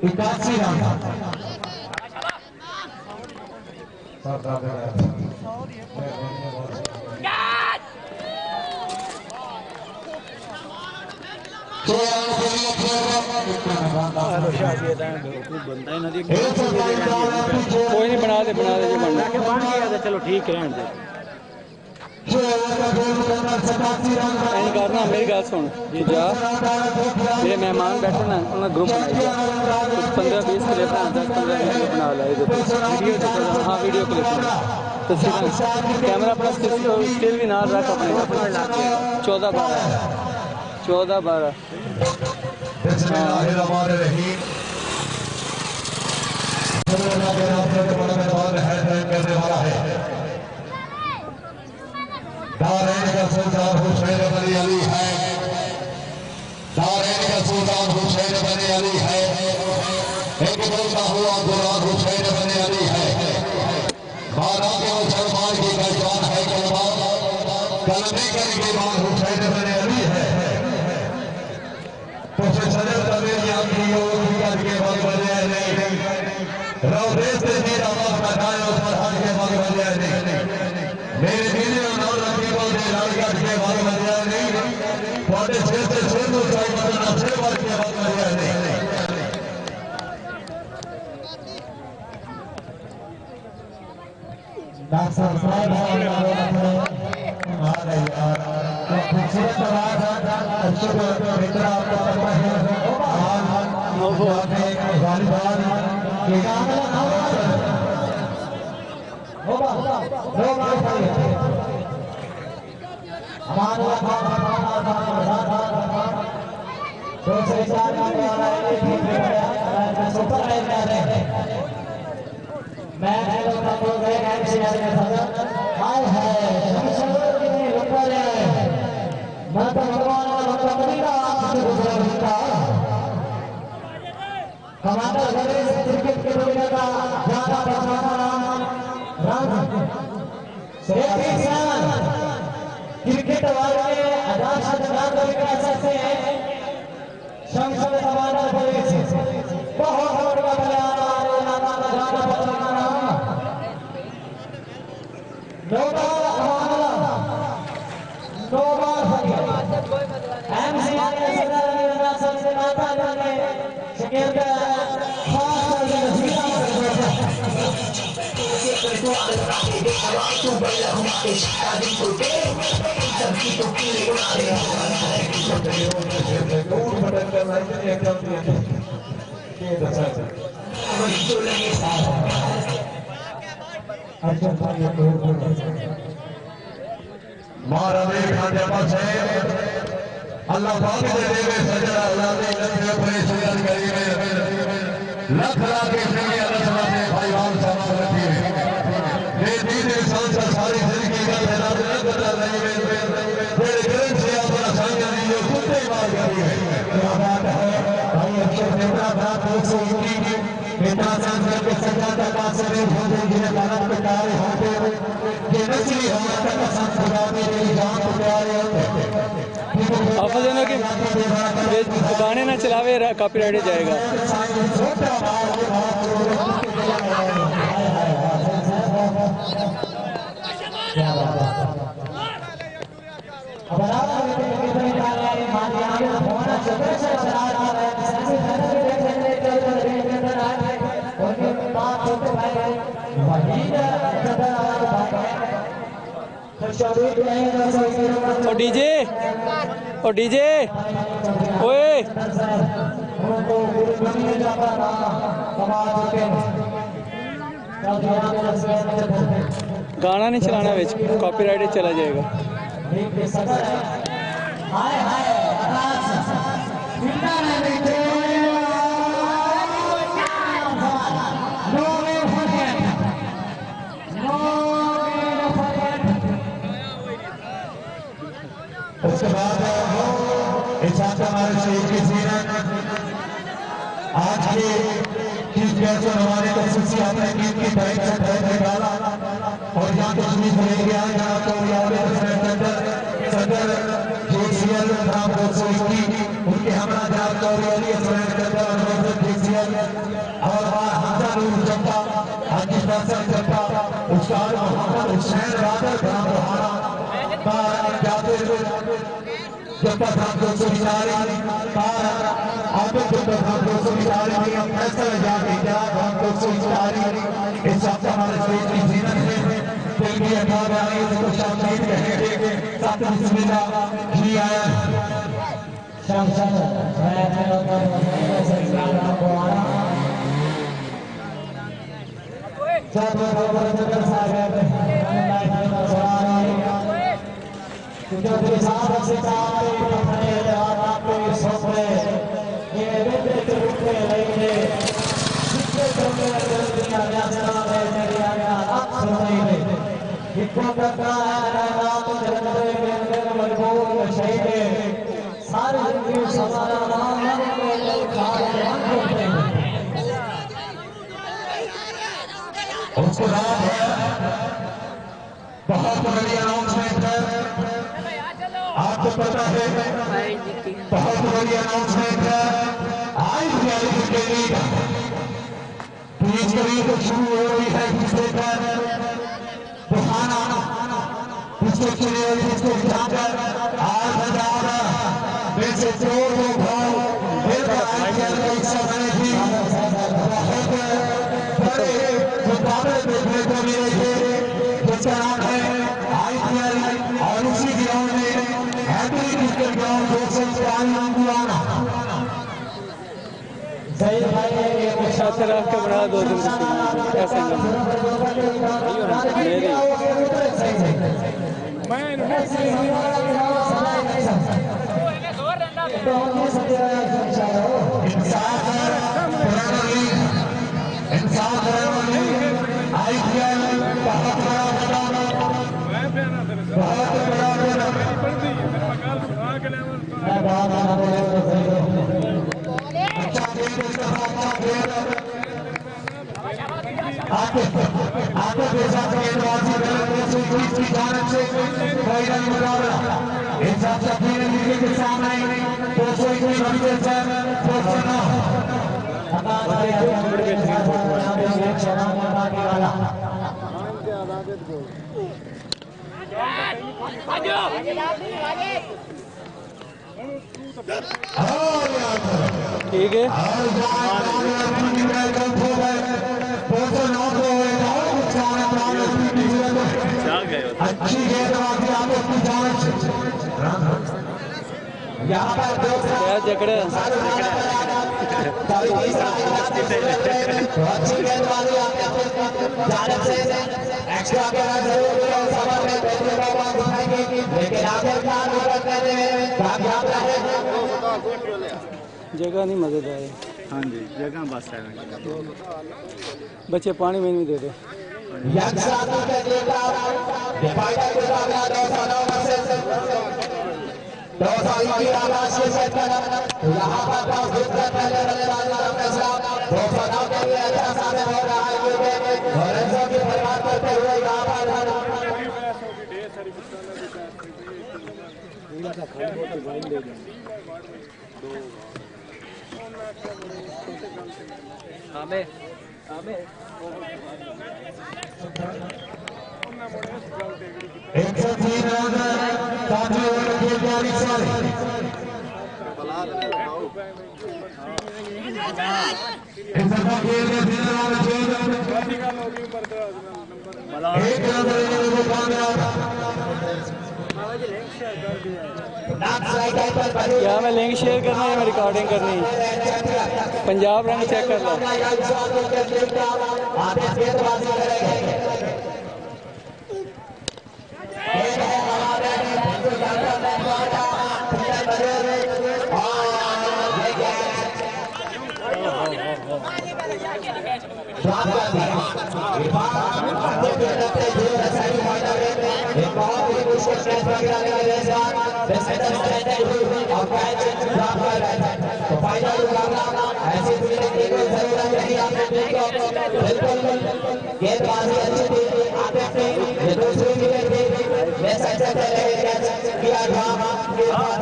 81 run कोई नहीं बना दे जो बनना बन गया चलो ठीक है करना मेरी गल सुन जा मेरे मेहमान बैठे ना उन्होंने ग्रुप बनाई 15-20 क्लिप 10-15 वीडियो बना ला हाँ वीडियो क्लिप तो कैमरा अपना स्टिल भी ना रख अपने 14-12 दारैन का सुल्तान हुसैन बनी अली है दारैन का सुल्तान हुसैन बनी अली है एक बोलता हुआ गुलाम हुसैन बनी अली है बारह के मुसलमान की पहचान है कलमा कलमे करके मान हुसैन बनी अली है तो से सजद तबेलिया की ओर के बाद बने नहीं रोदे से मेरा बाप लगाया उस पर हाथ के बाद बने नहीं मेरे दिल में नौ रखी बोले लड़का के बाद बने नहीं थोड़े छह से छह तो चाहिए बदलना 6 बार के बाद बने नहीं डॉक्टर साहब आ रहे यार तो खूबसूरत आवाज अच्छे मित्र आपको पता है वो आपने वालीबाल के होगा क्रिकेट के ज्यादा क्रिकेट वाले से संसद समाधान बहुत मारा अल्लाह पाक दे देवे सजदा अल्लाह दे लखे परेशान करिए लख लाख के अल्लाह से भाईवान सलाम रखिए ये दीन इंसान सा सारी जिंदगी का जनाब न बदल नहीं मेरे ग्रंथ से अपना संग नहीं जो कुत्ते मार करिए क्या बात है भाई अक्षर देवता बात से इनकी बेटा संस्कार के सजा तक से हो जाएगी भारत के कार्य होते ये नस्ली हमारा का संस्कार मेरी जान को प्यारे आफत है ना कि दुकानें ना चलावे कॉपीराइट जाएगा ओ डीजे ओए गाना नहीं चलाना बिच कॉपीराइट चला जाएगा उसके बाद हमारे शहीद की सीरत आज के चीफ गेस्ट हमारे तस्वीर आपने गीत की टाइम से टाइम निकाला और यहाँ तस्वीर लेके आए यहाँ तो सदर जेसीएल उनके हमारा प्रशासन जत्था उस्ताद मोहम्मद हुसैन रादर ग्राम रोहाना का जाते जत्था ग्राम 240 का आगे जत्था ग्राम 240 में फैसला जाके ग्राम 240 इस हफ्ते हमारे स्टेज की जीनत है तेरी अठार आई तो शामिल कहेंगे सत बिस्मिल्लाह जी आया शासन मैं सरकार को आना सब बरकत साहब जो के साथ से चाहे अपने आप को सोचे ये बेटे रुके लेंगे जिसके तुमने दुनिया में सलाम है तेरी आज्ञा आप सुनाइए इनको करना है नाम जन्नत के अंदर मजबूर शहीद सारी जिंदगी सवारा नाम को खाए करते हैं उसको नाम है बहुत बड़ी अनाउंसमेंट है आपको पता है बहुत बड़ी अनाउंसमेंट है आज रियलिटी के लिए प्लीज कभी तो शुरू हो रही है जिससे बुहाना जिसको चुने जिसको जाकर आज हजार वैसे करोड़ लोग भाव फिर आईपीएल का हिस्सा बने थी बहुत बड़े मुकाबले देखने को मिले थे जिसका नाम है आईपीएल और उसी ग्राउंड में हैदरी क्रिकेट ग्राउंड 240 बुलाना सही भाई सर आपके बड़ा 2 दिन ऐसे आपको जैसा गेंदबाजी की जानब से फाइनल मुकाबला इन सब शकील के सामने 221 रन से 209 ठीक है अच्छी गेंदबाजी आपको की जानब से यहाँ पर जकड़े अच्छी गेंदबाजी आपको जानब से एक्स्ट्रा करना जरूरी है सभा में बैठने का बात दिखाएंगे लेकिन आखिरकार विकेट करने में कामयाब रहे जगह नहीं मजेदार है हाँ जी जगह बस है बच्चे पानी में नहीं दे रहे यहाँ पर करते हुए यहाँ पर क्या मैं लिंक शेयर करना है, मैं रिकॉर्डिंग करनी है। पंजाब रंग चेक कर लो। गेंदबाजी अच्छी थी, आगे से ये दूसरी विकेट थी, मैं सच्चा चले कैच किया ड्रामा के बाद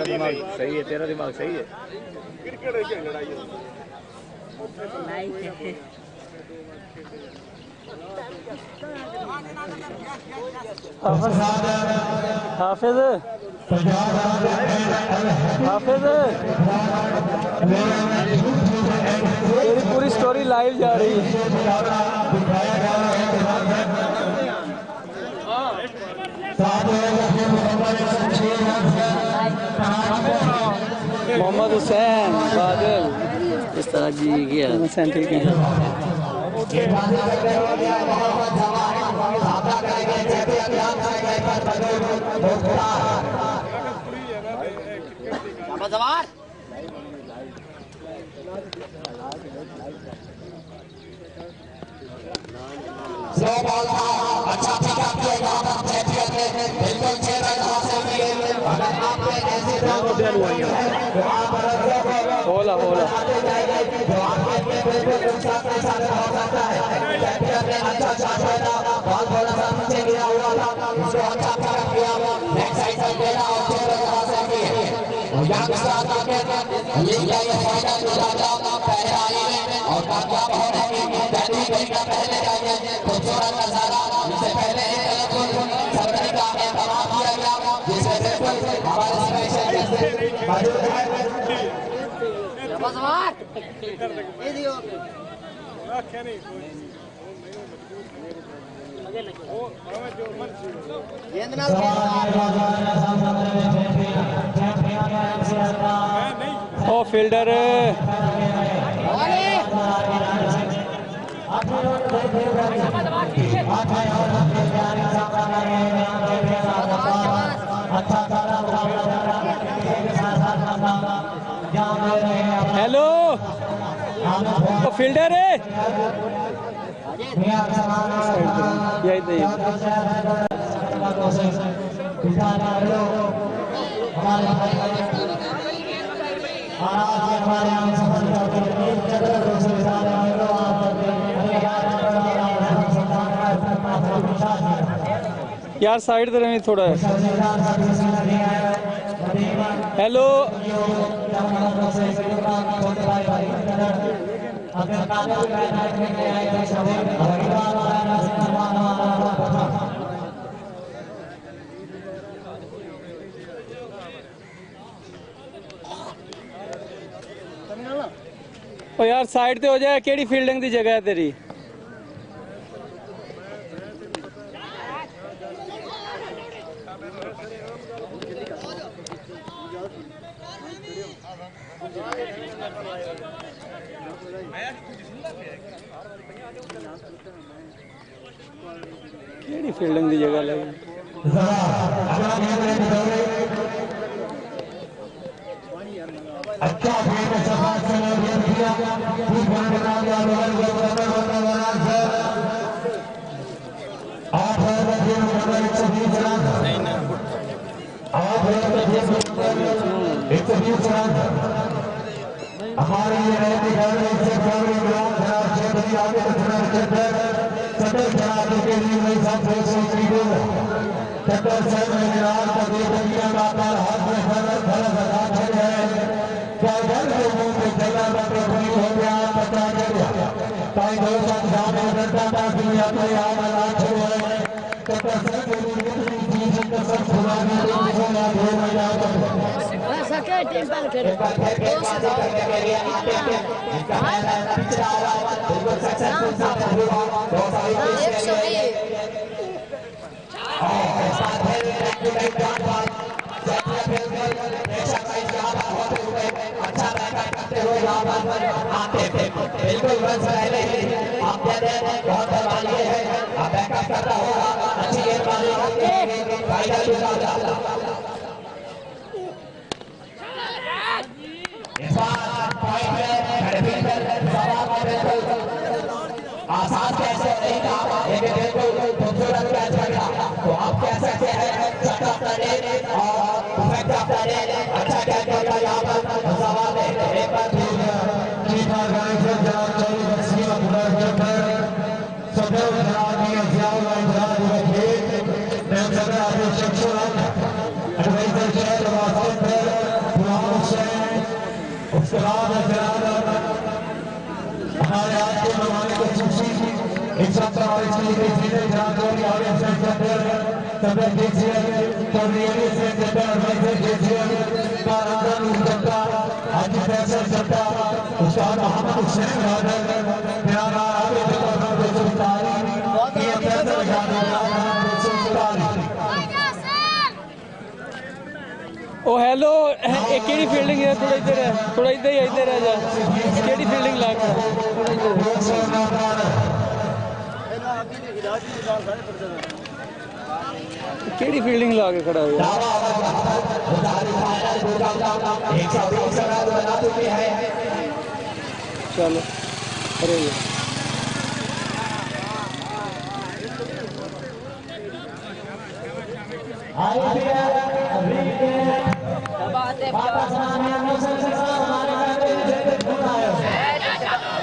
दिमाग सही है, तेरा दिमाग सही है। हाफिज हाफिज तेरी पूरी स्टोरी लाइव जा रही है। मोहम्मद हुसैन बादल इस तरह जी गया हुसैन ठीक है। अच्छा ओला ओला ओ फील्डर हेलो ओ फील्डर है यही तो यार साइड तरह में थोड़ा है। हेलो ओ यार साइड ते हो जाए। केड़ी फील्डिंग दी जगह है तेरी? केड़ी फील्डिंग दी जगह लगी? अच्छा हमारी बिल्कुल बस पहले ही आप बहुत दरवाजे हैं आप बैकअप करना होगा अच्छी गेंदबाजी फाइनल इस बार पॉइंट में आसान कैसे नहीं था लेकिन बिल्कुल खूबसूरत कैच लगा तो आप कह सकते हैं अच्छा कैच करता यहाँ पर सवाल है एक बार Advisor सदर केसीआर कोरियर से जबर में केसीआर कारंदन उस्ताद हाजी फैसल सट्टा उस्ताद मोहम्मद हुसैन गादर प्यारा आबिद मोहम्मद सुल्तानी ये फैसल गादर सुल्तानी ओ हेलो एक केड़ी फील्डिंग है थोड़ा इधर है थोड़ा इधर ही इधर आ जा केड़ी फील्डिंग ला के केड़ी फील्डिंग ला के खड़ा है चलो अरे आइए